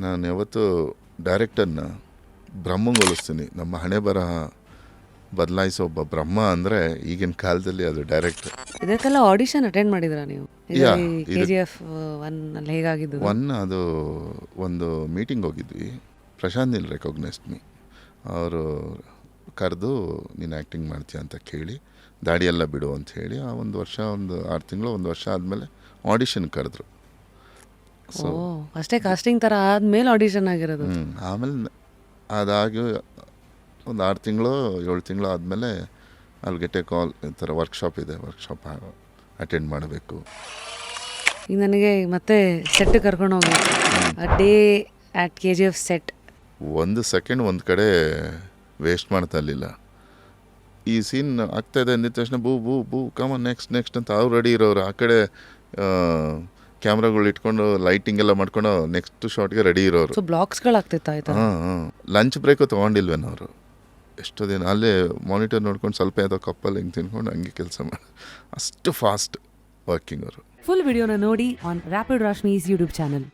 ನಾನು ಯಾವತ್ತೂ ಡೈರೆಕ್ಟರ್ನ ಬ್ರಹ್ಮಂಗೊಳಿಸ್ತೀನಿ. ನಮ್ಮ ಹಣೆ ಬರಹ ಬದಲಾಯಿಸೋ ಒಬ್ಬ ಬ್ರಹ್ಮ ಅಂದರೆ ಈಗಿನ ಕಾಲದಲ್ಲಿ ಅದು ಡೈರೆಕ್ಟರ್. ಇದಕ್ಕೆಲ್ಲ ಆಡಿಷನ್ ಅಟೆಂಡ್ ಮಾಡಿದ್ರಾ ನೀವು? Yeah, KGF 1 ಅಲ್ಲಿ ಹೇಗಾಗಿದ್ದು? ಅದು ಒಂದು ಮೀಟಿಂಗ್ ಹೋಗಿದ್ವಿ. Prashanth Neel recognised me. ಅವರು ಕರೆದು ನೀನು ಆ್ಯಕ್ಟಿಂಗ್ ಮಾಡ್ತೀಯ ಅಂತ ಕೇಳಿ ದಾಡಿ ಎಲ್ಲ ಬಿಡು ಅಂತ ಹೇಳಿ ಆ ಒಂದು ವರ್ಷ, ಒಂದು 6 ತಿಂಗಳು, ಒಂದು ವರ್ಷ ಆದಮೇಲೆ ಆಡಿಷನ್ ಕರೆದ್ರು. ಓ, ಅಷ್ಟೇ ಕಾಸ್ಟಿಂಗ್ ಥರ ಆದ್ಮೇಲೆ ಆಡಿಷನ್ ಆಗಿರೋದು? ಆಮೇಲೆ ಅದಾಗಿ ಒಂದು 6 ತಿಂಗಳು 7 ತಿಂಗಳು ಆದಮೇಲೆ ಅಲ್ಲಿ ಗೆಟ್ ಎ ಕಾಲ್, ಈ ಥರ ವರ್ಕ್ಶಾಪ್ ಇದೆ, ವರ್ಕ್ಶಾಪ್ ಅಟೆಂಡ್ ಮಾಡಬೇಕು. ಈಗ ನನಗೆ ಮತ್ತೆ ಸೆಟ್ ಕರ್ಕೊಂಡು ಹೋಗಿ ಡೇ ಆಟ್ KGF ಸೆಟ್. ಒಂದು ಸೆಕೆಂಡ್ ಒಂದು ಕಡೆ ವೇಸ್ಟ್ ಮಾಡ್ತಾ ಇರಲಿಲ್ಲ. ಈ ಸೀನ್ ಆಗ್ತಾಯಿದೆ ಅಂದಿದ ತಕ್ಷಣ ಬೂ ಬೂ ಬೂ ಕಮ ನೆಕ್ಸ್ಟ್ ಅಂತ ಅವ್ರು ರೆಡಿ ಇರೋರು. ಆ ಕಡೆ ಕ್ಯಾಮ್ರಾಗಳು ಇಟ್ಕೊಂಡು ಲೈಟಿಂಗ್ ಎಲ್ಲ ಮಾಡ್ಕೊಂಡು ನೆಕ್ಸ್ಟ್ ಶಾರ್ಟ್ಗೆ ರೆಡಿ ಇರೋರು. ಸೊ ಬ್ಲಾಕ್ಸ್ಗಳಾಗ್ತಿತ್ತು ಆಯ್ತಾ? ಲಂಚ್ ಬ್ರೇಕು ತೊಗೊಂಡಿಲ್ವೇನವರು. ಎಷ್ಟೋ ದಿನ ಅಲ್ಲೇ ಮಾನಿಟರ್ ನೋಡ್ಕೊಂಡು ಸ್ವಲ್ಪ ಯಾವುದೋ ಕಪ್ಪಲ್ಲಿ ಹಿಂಗೆ ತಿನ್ಕೊಂಡು ಹಂಗೆ ಕೆಲಸ ಮಾಡಿ, ಅಷ್ಟು ಫಾಸ್ಟ್ ವರ್ಕಿಂಗ್ ಅವರು. ಫುಲ್ ವಿಡಿಯೋನ ನೋಡಿ ಆನ್ ರ್ಯಾಪಿಡ್ ರಾಶ್ಮೀಸ್ ಯೂಟ್ಯೂಬ್ ಚಾನಲ್.